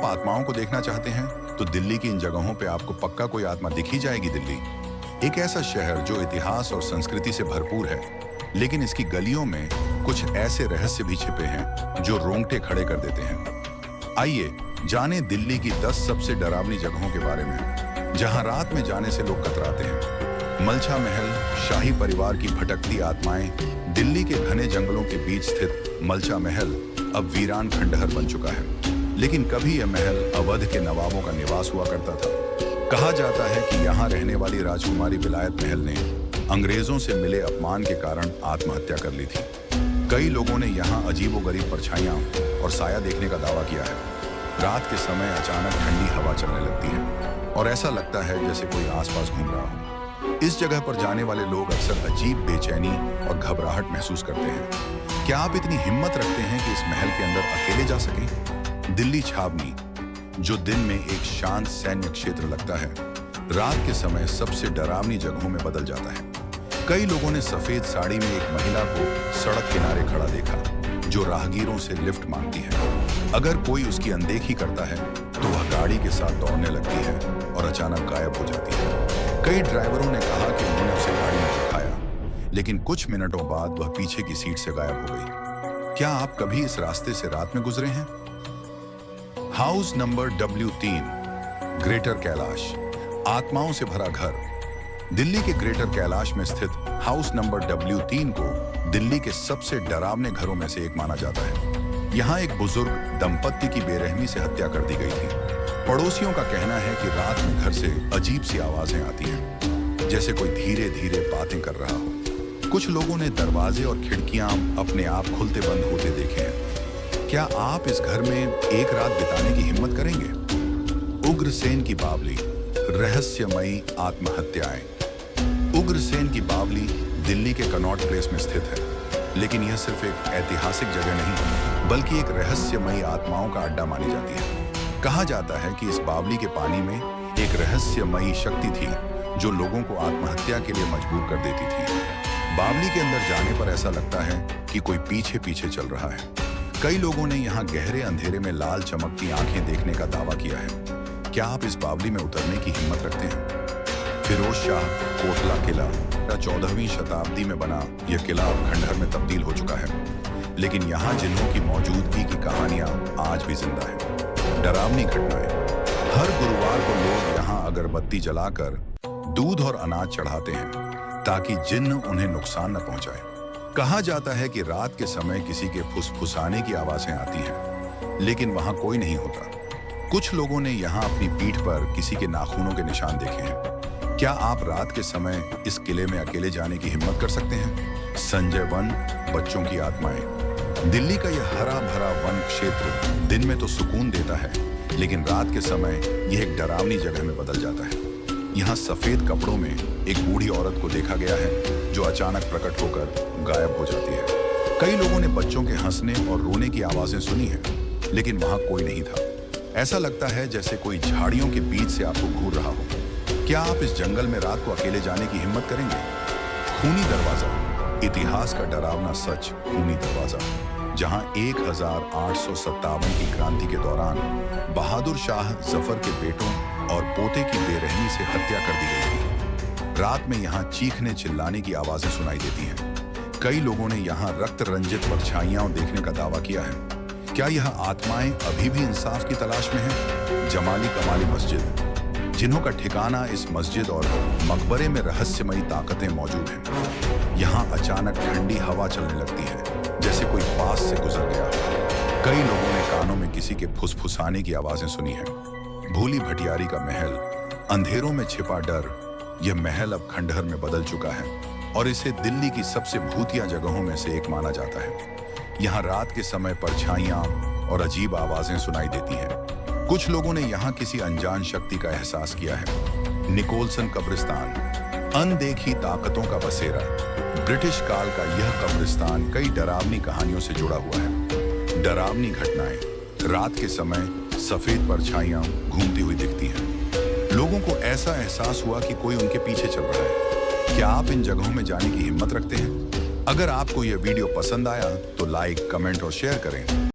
आप आत्माओं को देखना चाहते हैं तो दिल्ली की इन जगहों पे आपको पक्का कोई आत्मा दिख ही जाएगी। दिल्ली एक ऐसा शहर जो इतिहास और संस्कृति से भरपूर है, लेकिन इसकी गलियों में कुछ ऐसे रहस्य भी छिपे हैं जो रोंगटे खड़े कर देते हैं। आइए जाने दिल्ली की 10 सबसे डरावनी जगहों के बारे में जहां रात में जाने से लोग कतराते हैं। मलछा महल, शाही परिवार की भटकती आत्माएं। दिल्ली के घने जंगलों के बीच स्थित मलछा महल अब वीरान खंडहर बन चुका है, लेकिन कभी यह महल अवध के नवाबों का निवास हुआ करता था। कहा जाता है कि यहाँ रहने वाली राजकुमारी विलायत महल ने अंग्रेजों से मिले अपमान के कारण आत्महत्या कर ली थी। कई लोगों ने यहाँ अजीबोगरीब परछाइयां और साया देखने का दावा किया है। रात के समय अचानक ठंडी हवा चलने लगती है और ऐसा लगता है जैसे कोई आसपास घूम रहा हो। इस जगह पर जाने वाले लोग अक्सर अजीब बेचैनी और घबराहट महसूस करते हैं। क्या आप इतनी हिम्मत रखते हैं कि इस महल के अंदर अकेले जा सकें? दिल्ली छावनी, जो दिन में एक शांत सैन्य क्षेत्र लगता है, रात के समय सबसे डरावनी जगहों में बदल जाता है। कई लोगों ने सफेद साड़ी में एक महिला को सड़क किनारे खड़ा देखा, जो राहगीरों से लिफ्ट मांगती है। अगर कोई उसकी अनदेखी करता है तो वह गाड़ी के साथ दौड़ने लगती है और अचानक गायब हो जाती है। कई ड्राइवरों ने कहा कि उन्होंने उसे गाड़ी में दिखाया, लेकिन कुछ मिनटों बाद वह पीछे की सीट से गायब हो गई। क्या आप कभी इस रास्ते से रात में गुजरे हैं? House number W3, greater Kailash, आत्माओं से भरा घर। दिल्ली के ग्रेटर कैलाश में स्थित हाउस नंबर W3 को दिल्ली के सबसे डरावने घरों में से एक माना जाता है। यहाँ एक बुजुर्ग दंपत्ति की बेरहमी से हत्या कर दी गई थी। पड़ोसियों का कहना है कि रात में घर से अजीब सी आवाजें आती हैं, जैसे कोई धीरे धीरे बातें कर रहा हो। कुछ लोगों ने दरवाजे और खिड़कियां अपने आप खुलते बंद होते देखे हैं। क्या आप इस घर में एक रात बिताने की हिम्मत करेंगे? उग्रसेन की बावली, रहस्यमयी आत्महत्याएं। उग्रसेन की बावली दिल्ली के कनॉट प्लेस में स्थित है, लेकिन यह सिर्फ एक ऐतिहासिक जगह नहीं, बल्कि एक रहस्यमयी आत्माओं का अड्डा मानी जाती है। कहा जाता है कि इस बावली के पानी में एक रहस्यमयी शक्ति थी जो लोगों को आत्महत्या के लिए मजबूर कर देती थी। बावली के अंदर जाने पर ऐसा लगता है कि कोई पीछे पीछे चल रहा है। कई लोगों ने यहाँ गहरे अंधेरे में लाल चमकती आंखें देखने का दावा किया है। क्या आप इस बावली में उतरने की हिम्मत रखते हैं? फिरोज शाह कोटला किला 14वीं शताब्दी में बना यह किला अब खंडहर में तब्दील हो चुका है, लेकिन यहाँ जिन्हों की मौजूदगी की कहानियां आज भी जिंदा है। डरावनी घटनाएं। हर गुरुवार को लोग यहाँ अगरबत्ती जलाकर दूध और अनाज चढ़ाते हैं ताकि जिन्न उन्हें नुकसान न पहुंचाए। कहा जाता है कि रात के समय किसी के फुसफुसाने की आवाजें आती हैं, लेकिन वहां कोई नहीं होता। कुछ लोगों ने यहाँ अपनी पीठ पर किसी के नाखूनों के निशान देखे हैं। क्या आप रात के समय इस किले में अकेले जाने की हिम्मत कर सकते हैं? संजय वन, बच्चों की आत्माएं। दिल्ली का यह हरा भरा वन क्षेत्र दिन में तो सुकून देता है, लेकिन रात के समय यह एक डरावनी जगह में बदल जाता है। यहाँ सफेद कपड़ों में एक बूढ़ी औरत को देखा गया है जो अचानक प्रकट होकर गायब हो जाती है। कई लोगों ने बच्चों के हंसने और रोने की आवाजें सुनी हैं, लेकिन वहां कोई नहीं था। ऐसा लगता है जैसे कोई झाड़ियों के बीच से आपको घूर रहा हो। क्या आप इस जंगल में रात को अकेले जाने की हिम्मत करेंगे? खूनी दरवाजा, इतिहास का डरावना सच। खूनी दरवाजा, जहां 1857 की क्रांति के दौरान बहादुर शाह जफर के बेटों और पोते की बेरहमी से हत्या कर दी गई थी। रात में यहाँ चीखने चिल्लाने की आवाजें सुनाई देती हैं। कई लोगों ने यहाँ रक्त रंजित परछाइयां देखने का दावा किया है। क्या यह आत्माएं अभी भी इंसाफ की तलाश में हैं? जमाली कमाली मस्जिद, जिन्हों का ठिकाना इस मस्जिद और मकबरे में रहस्यमयी ताकतें मौजूद हैं। यहाँ अचानक ठंडी हवा चलने लगती है, जैसे कोई पास से गुजर गया। कई लोगों ने कानों में किसी के फुसफुसाने की आवाजें सुनी हैं। भूली भटियारी का महल, अंधेरों में छिपा डर। यह महल अब खंडहर में बदल चुका है और इसे दिल्ली की सबसे भूतिया जगहों में से एक माना जाता है। यहाँ रात के समय परछाइयां और अजीब आवाजें सुनाई देती हैं। कुछ लोगों ने यहाँ किसी अनजान शक्ति का एहसास किया है। निकोलसन कब्रिस्तान, अनदेखी ताकतों का बसेरा। ब्रिटिश काल का यह कब्रिस्तान कई डरावनी कहानियों से जुड़ा हुआ है। डरावनी घटनाएं। रात के समय सफेद परछाइयां घूमती हुई दिखती हैं। लोगों को ऐसा एहसास हुआ कि कोई उनके पीछे चल रहा है। क्या आप इन जगहों में जाने की हिम्मत रखते हैं? अगर आपको यह वीडियो पसंद आया तो लाइक, कमेंट और शेयर करें।